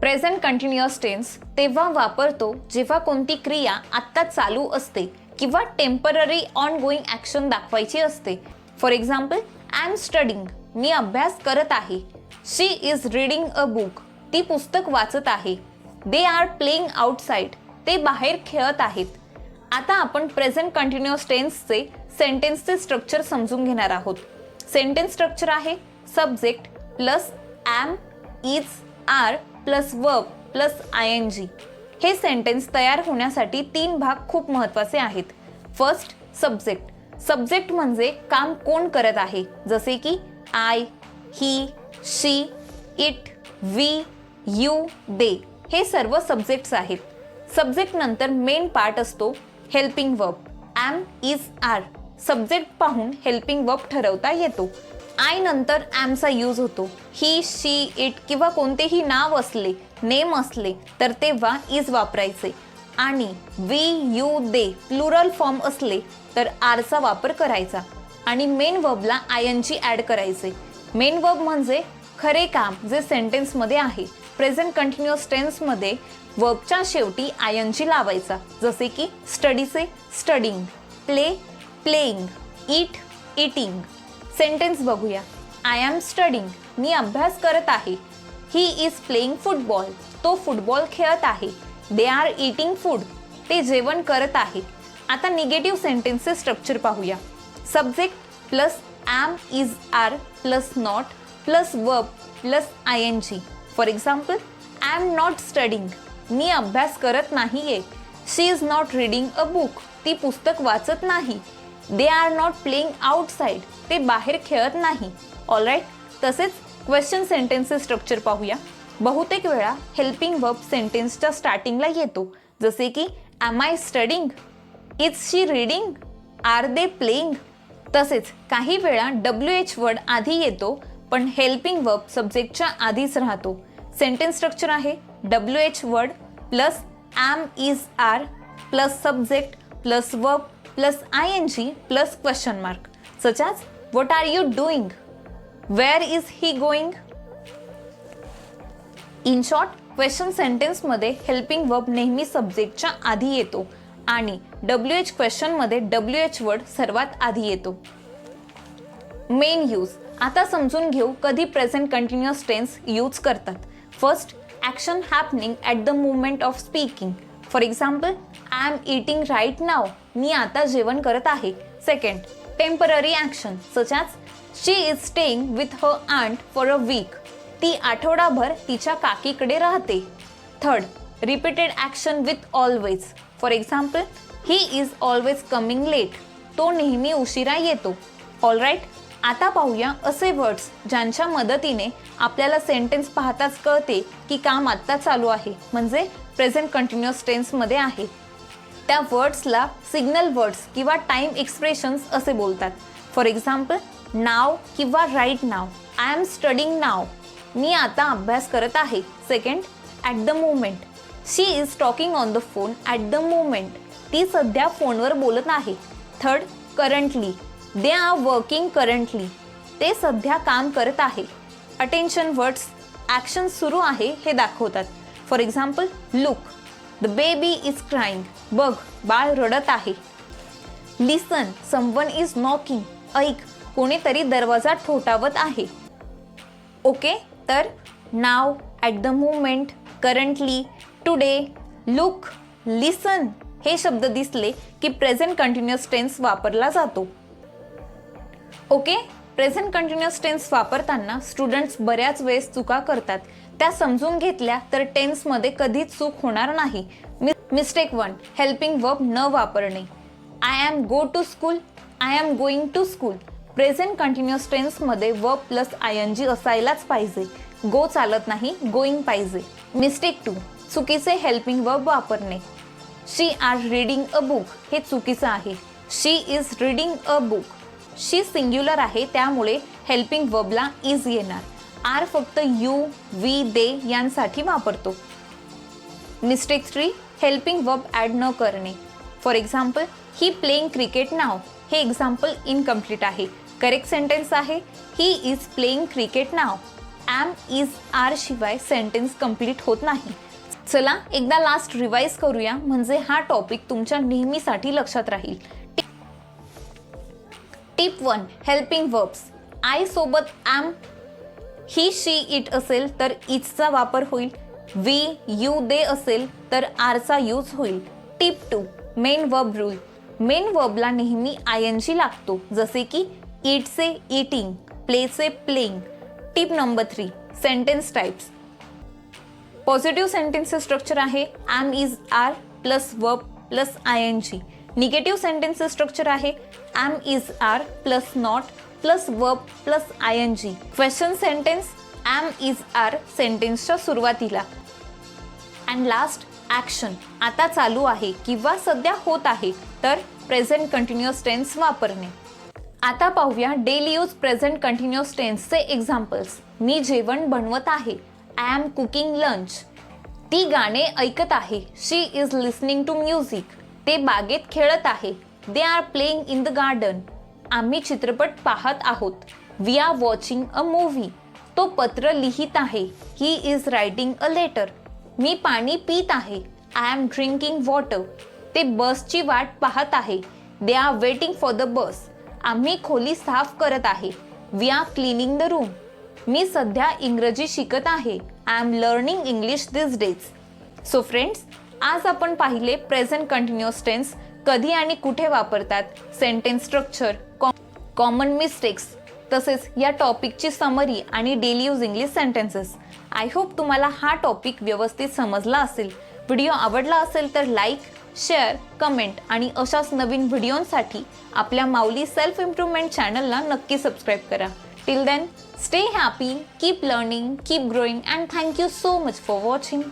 Present continuous tense तेव्हा वापरतो जेव्हा कोणती क्रिया आत्ता चालू असते किंवा टेम्पररी ऑन गोईंग ॲक्शन दाखवायची असते. For example, I am studying, मी अभ्यास करत आहे. She is reading a book, ती पुस्तक वाचत आहे. दे आर प्लेइंग आउटसाइड, ते बाहेर खेळत आहेत. आता आपण प्रेझेंट कंटिन्युअस टेन्सचे सेंटेन्सचे स्ट्रक्चर समजून घेणार आहोत. सेंटेन्स स्ट्रक्चर आहे subject plus am, is, are plus verb plus ING. हे सेंटेन्स तयार होण्यासाठी 3 भाग खूप महत्त्वाचे आहेत. First, subject. सब्जेक्ट म्हणजे काम कोण करत आहे, जसे की I, he, she, it, we, you, they हे सर्व सब्जेक्ट्स आहेत. सब्जेक्ट नंतर मेन पार्ट असतो helping verb. Am, is, are. Subject पाहून हेल्पिंग वर्ब ठरवता येतो. आय नंतर ॲमचा यूज होतो. ही, शी, इट किंवा कोणतेही नाव असले, नेम असले तर तेव्हा इज वापरायचे. आणि we, you, they plural form असले तर आरचा वापर करायचा. आणि मेन वर्बला ING ॲड करायचे. मेन वर्ब म्हणजे खरे काम जे सेंटेन्समध्ये आहे. प्रेझेंट कंटिन्युअस टेन्समध्ये वर्बच्या शेवटी ING लावायचा, जसे की स्टडीचे स्टडिंग, प्ले प्लेइंग, ईट ईटिंग. सेंटेन्स बघूया. आय एम स्टडिंग, मी अभ्यास करत आहे. ही इज प्लेइंग फुटबॉल, तो फुटबॉल खेळत आहे. दे आर ईटिंग फूड, ते जेवण करत आहे. आता निगेटिव्ह सेंटेन्सचे स्ट्रक्चर पाहूया. Subject plus am, is, are plus not plus verb plus ING. For example, I am not studying, मी अभ्यास करत नाहीये. She is not reading a book, ती पुस्तक वाचत नाही. They are not playing outside, ते बाहेर खेळत नाही. ऑलराईट. तसेच क्वेश्चन सेंटेन्सचे स्ट्रक्चर पाहूया. बहुतेक वेळा हेल्पिंग वर्ब सेंटेन्सच्या स्टार्टिंगला येतो, जसे की am I studying, is she reading, are they playing. तसेच काही वेळा WH वर्ड आधी येतो, पण हेल्पिंग वर्ब सब्जेक्टच्या आधीच राहतो. सेंटेन्स स्ट्रक्चर आहे WH word plus am, is, are plus subject plus verb plus ING plus question mark, such as what are you doing, where is he going. In short, question सेंटेन्समध्ये helping verb नेहमी सब्जेक्टच्या आधी येतो आणि WH क्वेश्चनमध्ये WH word सर्वात आधी येतो. Main use. आता समजून घेऊ कधी प्रेझेंट कंटिन्युअस टेन्स यूज करतात. First, action happening at the movement of speaking. For example, I am eating right now, मी आता जेवण करत आहे. Second, temporary action such as she is staying with her aunt for a week, ती आठवडाभर तिच्या काकीकडे राहते. Third, repeated action with always. For example, he is always coming late, तो नेहमी उशिरा येतो. ऑलराईट. आता पाहूया असे वर्ड्स ज्यांच्या मदतीने आपल्याला सेंटेन्स पाहताच कळते की काम आत्ता चालू आहे, म्हणजे प्रेझेंट कंटिन्युअस टेन्समध्ये आहे. त्या वर्ड्सला सिग्नल वर्ड्स किंवा टाइम एक्सप्रेशन्स असे बोलतात. फॉर एक्झाम्पल, नाव किंवा right now. I am studying now, मी आता अभ्यास करत आहे. Second, at the moment. She is talking on the phone at the moment, ती सध्या फोनवर बोलत आहे. Third, currently. They are working currently, ते सध्या काम करत आहे. अटेन्शन वर्ड्स ॲक्शन सुरू आहे हे दाखवतात. For example, look, the baby is crying, बघ बाळ रडत आहे. लिसन, समवन इज नॉकिंग, ऐक कोणीतरी दरवाजा ठोठावत आहे. ओके. तर now, at the moment, currently, today, look, listen हे शब्द दिसले की प्रेझेंट कंटिन्युअस टेन्स वापरला जातो. ओके. प्रेझेंट कंटिन्युअस टेन्स वापरताना स्टुडंट्स बऱ्याच वेळेस चुका करतात. त्या समजून घेतल्या तर टेन्समध्ये कधीच चूक होणार नाही. मिस्टेक 1, हेल्पिंग वर्ब न वापरणे. I am go to school, I am going to school. Present continuous टेन्समध्ये वर्ब प्लस ING असायलाच पाहिजे. गो चालत नाही, गोइंग पाहिजे. मिस्टेक 2, चुकीचे हेल्पिंग वर्ब वापरणे. She are reading a book, हे चुकीचं आहे. She is reading a book. She singular आहे त्यामुळे हेल्पिंग वर्बला इज येणार. आर फक्त यू, वी, दे यांसाठी वापरतो. मिस्टेक 3, हेल्पिंग वर्ब ॲड न करणे. For example, he playing cricket now. हे एक्झाम्पल इनकम्प्लीट आहे. करेक्ट सेंटेन्स आहे he is playing cricket now. Am is are शिवाय सेंटेन्स कंप्लीट होत नाही. चला एकदा लास्ट रिवाइज करूया, म्हणजे हा टॉपिक तुमच्या नेहमीसाठी लक्षात राहील. Tip 1, helping verbs. आय सोबत ॲम, ही शी इट असेल तर इजचा वापर होईल. वी यू दे असेल तर आरचा यूज होईल. Tip 2, main verb rule. Main वर्बला नेहमी आयएनजी लागतो, जसे की ईटचे ईटिंग, प्लेचे playing. Tip number 3, sentence types. Positive सेंटेन्सचे स्ट्रक्चर आहे am is are plus verb plus ING. Negative सेंटेन्सचे स्ट्रक्चर आहे am is are plus not plus verb plus ING. Question sentence am is are सेंटेन्सच्या सुरुवातीला. And last action, आता चालू आहे किंवा सध्या होत आहे तर प्रेझेंट कंटिन्युअस टेन्स वापरणे. आता पाहूया डेली यूज प्रेझेंट कंटिन्युअस टेन्सचे एक्झाम्पल्स. मी जेवण बनवत आहे. I am cooking lunch. ती गाणे ऐकत आहे. She is listening to music. ते बागेत खेळत आहे. They are playing in the garden. आम्ही चित्रपट पाहत आहोत. We are watching a movie. तो पत्र लिहित आहे. He is writing a letter. मी पाणी पित आहे. I am drinking water. ते बसची वाट पाहत आहे. They R waiting for the bus. आम्ही खोली साफ करत आहे. We are cleaning the room. मी सध्या इंग्रजी शिकत आहे. I am learning English this days. So friends, आज आपण पाहिले प्रेझेंट कंटिन्युअस टेन्स कधी आणि कुठे वापरतात, सेंटेन्स स्ट्रक्चर, कॉमन मिस्टेक्स, तसेच या टॉपिकची समरी आणि daily use English sentences. I hope तुम्हाला हा टॉपिक व्यवस्थित समजला असेल. व्हिडिओ आवडला असेल तर लाईक, शेअर, कमेंट आणि अशाच नवीन व्हिडिओंसाठी आपल्या माऊली सेल्फ इम्प्रूव्हमेंट चॅनलला नक्की सबस्क्राईब करा. Till then, stay happy, keep learning, keep growing and thank you so much for watching.